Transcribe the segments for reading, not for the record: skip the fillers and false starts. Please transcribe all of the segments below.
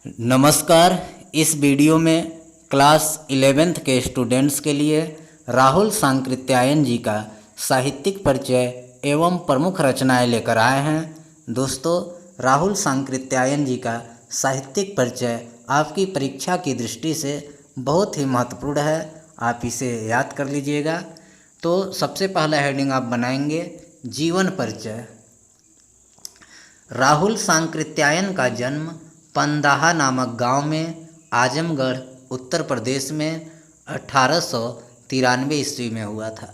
नमस्कार। इस वीडियो में क्लास 11th के स्टूडेंट्स के लिए राहुल सांकृत्यायन जी का साहित्यिक परिचय एवं प्रमुख रचनाएं लेकर आए हैं। दोस्तों, राहुल सांकृत्यायन जी का साहित्यिक परिचय आपकी परीक्षा की दृष्टि से बहुत ही महत्वपूर्ण है। आप इसे याद कर लीजिएगा। तो सबसे पहला हेडिंग आप बनाएंगे जीवन परिचय। राहुल सांकृत्यायन का जन्म पंदाहा नामक गांव में आजमगढ़ उत्तर प्रदेश में 1893 ईस्वी में हुआ था।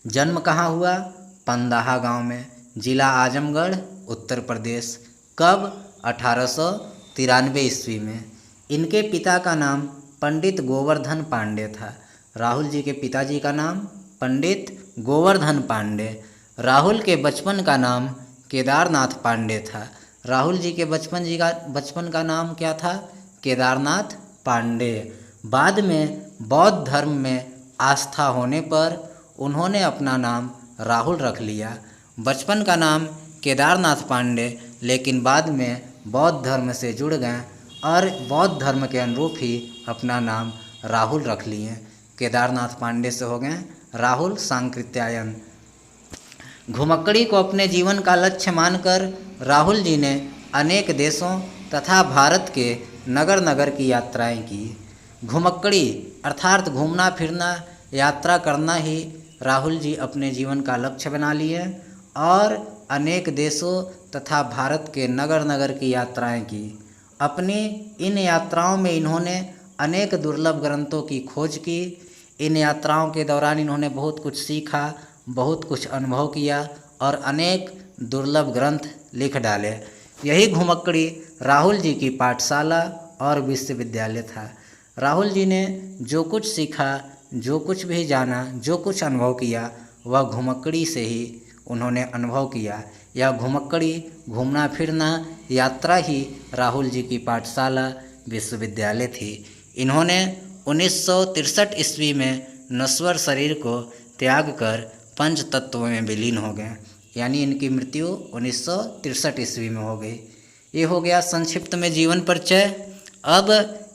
जन्म कहाँ हुआ? पंदाहा गांव में, जिला आजमगढ़ उत्तर प्रदेश। कब? 1893 ईस्वी में। इनके पिता का नाम पंडित गोवर्धन पांडे था। राहुल जी के पिताजी का नाम पंडित गोवर्धन पांडे। राहुल के बचपन का नाम केदारनाथ पांडे था। राहुल जी के बचपन का नाम क्या था? केदारनाथ पांडे। बाद में बौद्ध धर्म में आस्था होने पर उन्होंने अपना नाम राहुल रख लिया। बचपन का नाम केदारनाथ पांडे, लेकिन बाद में बौद्ध धर्म से जुड़ गए और बौद्ध धर्म के अनुरूप ही अपना नाम राहुल रख लिए। केदारनाथ पांडे से हो गए राहुल सांकृत्यायन। घुमक्कड़ी को अपने जीवन का लक्ष्य मानकर राहुल जी ने अनेक देशों तथा भारत के नगर नगर की यात्राएं की। घुमक्कड़ी अर्थात घूमना फिरना, यात्रा करना ही राहुल जी अपने जीवन का लक्ष्य बना लिए और अनेक देशों तथा भारत के नगर नगर की यात्राएं की। अपनी इन यात्राओं में इन्होंने अनेक दुर्लभ ग्रंथों की खोज की। इन यात्राओं के दौरान इन्होंने बहुत कुछ सीखा, बहुत कुछ अनुभव किया और अनेक दुर्लभ ग्रंथ लिख डाले। यही घुमक्कड़ी राहुल जी की पाठशाला और विश्वविद्यालय था। राहुल जी ने जो कुछ सीखा, जो कुछ भी जाना, जो कुछ अनुभव किया, वह घुमक्कड़ी से ही उन्होंने अनुभव किया। यह घुमक्कड़ी, घूमना फिरना, यात्रा ही राहुल जी की पाठशाला विश्वविद्यालय थी। इन्होंने 1963 ईस्वी में नश्वर शरीर को त्याग कर पंच तत्वों में विलीन हो गए, यानी इनकी मृत्यु 1963 ईस्वी में हो गई। ये हो गया संक्षिप्त में जीवन परिचय। अब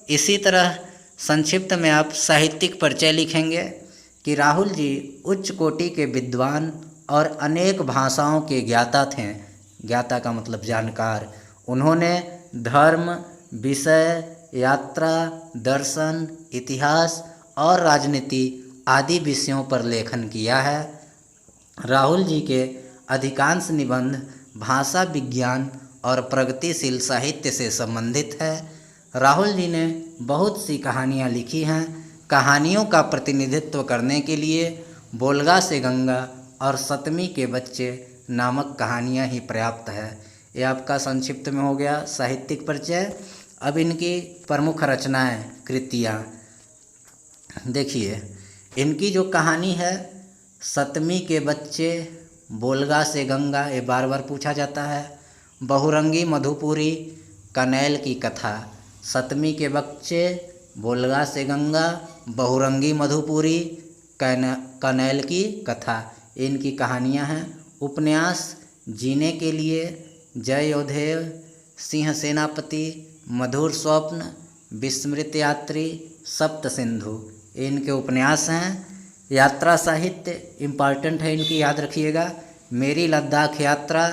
इसी तरह संक्षिप्त में आप साहित्यिक परिचय लिखेंगे कि राहुल जी उच्च कोटि के विद्वान और अनेक भाषाओं के ज्ञाता थे। ज्ञाता का मतलब जानकार। उन्होंने धर्म, विषय, यात्रा, दर्शन, इतिहास और राजनीति आदि विषयों पर लेखन किया है। राहुल जी के अधिकांश निबंध भाषा विज्ञान और प्रगतिशील साहित्य से संबंधित है। राहुल जी ने बहुत सी कहानियाँ लिखी हैं। कहानियों का प्रतिनिधित्व करने के लिए बोलगा से गंगा और सतमी के बच्चे नामक कहानियाँ ही पर्याप्त है। ये आपका संक्षिप्त में हो गया साहित्यिक परिचय। अब इनकी प्रमुख रचनाएं, कृतियाँ देखिए। इनकी जो कहानी है सतमी के बच्चे, बोलगा से गंगा, ये बार बार पूछा जाता है। बहुरंगी मधुपुरी, कनैल की कथा। सतमी के बच्चे, बोलगा से गंगा, बहुरंगी मधुपुरी, कनैल की कथा, इनकी कहानियाँ हैं। उपन्यास जीने के लिए, जय योधेव, सिंह सेनापति, मधुर स्वप्न, विस्मृत यात्री, सप्त सिंधु, इनके उपन्यास हैं। यात्रा साहित्य इम्पॉर्टेंट है, इनकी याद रखिएगा। मेरी लद्दाख यात्रा,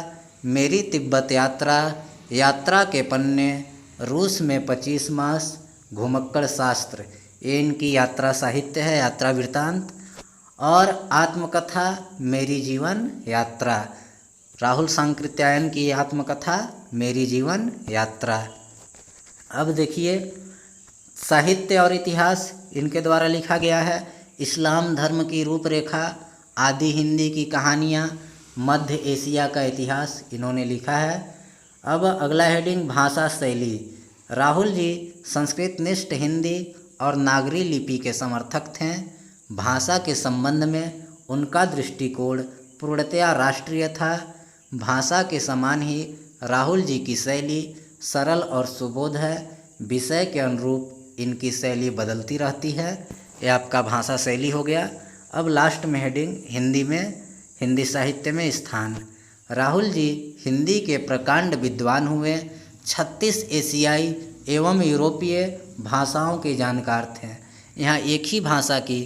मेरी तिब्बत यात्रा, यात्रा के पन्ने, रूस में 25 मास, घुमक्कड़ शास्त्र, ये इनकी यात्रा साहित्य है, यात्रा वृत्तांत। और आत्मकथा मेरी जीवन यात्रा, राहुल सांकृत्यायन की आत्मकथा मेरी जीवन यात्रा। अब देखिए साहित्य और इतिहास इनके द्वारा लिखा गया है। इस्लाम धर्म की रूपरेखा, आदि हिंदी की कहानियाँ, मध्य एशिया का इतिहास इन्होंने लिखा है। अब अगला हेडिंग भाषा शैली। राहुल जी संस्कृतनिष्ठ हिंदी और नागरी लिपि के समर्थक थे। भाषा के संबंध में उनका दृष्टिकोण पूर्णतया राष्ट्रीय था। भाषा के समान ही राहुल जी की शैली सरल और सुबोध है। विषय के अनुरूप इनकी शैली बदलती रहती है। ये आपका भाषा शैली हो गया। अब लास्ट में हेडिंग हिंदी में, हिंदी साहित्य में स्थान। राहुल जी हिंदी के प्रकांड विद्वान हुए 36 एशियाई एवं यूरोपीय भाषाओं के जानकार थे। यहाँ एक ही भाषा की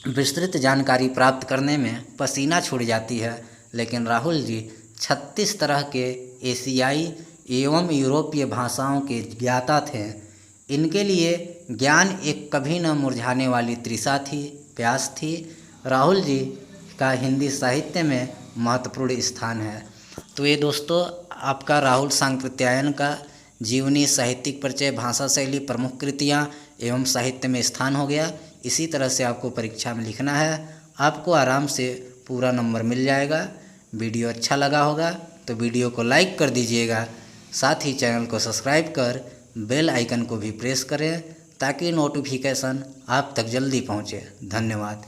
विस्तृत जानकारी प्राप्त करने में पसीना छूट जाती है, लेकिन राहुल जी 36 तरह के एशियाई एवं यूरोपीय भाषाओं के ज्ञाता थे। इनके लिए ज्ञान एक कभी न मुरझाने वाली तृषा थी, प्यास थी। राहुल जी का हिंदी साहित्य में महत्वपूर्ण स्थान है। तो ये दोस्तों आपका राहुल सांकृत्यायन का जीवनी, साहित्यिक परिचय, भाषा शैली, प्रमुख कृतियाँ एवं साहित्य में स्थान हो गया। इसी तरह से आपको परीक्षा में लिखना है, आपको आराम से पूरा नंबर मिल जाएगा। वीडियो अच्छा लगा होगा तो वीडियो को लाइक कर दीजिएगा, साथ ही चैनल को सब्सक्राइब कर बेल आइकन को भी प्रेस करें ताकि नोटिफिकेशन आप तक जल्दी पहुँचे। धन्यवाद।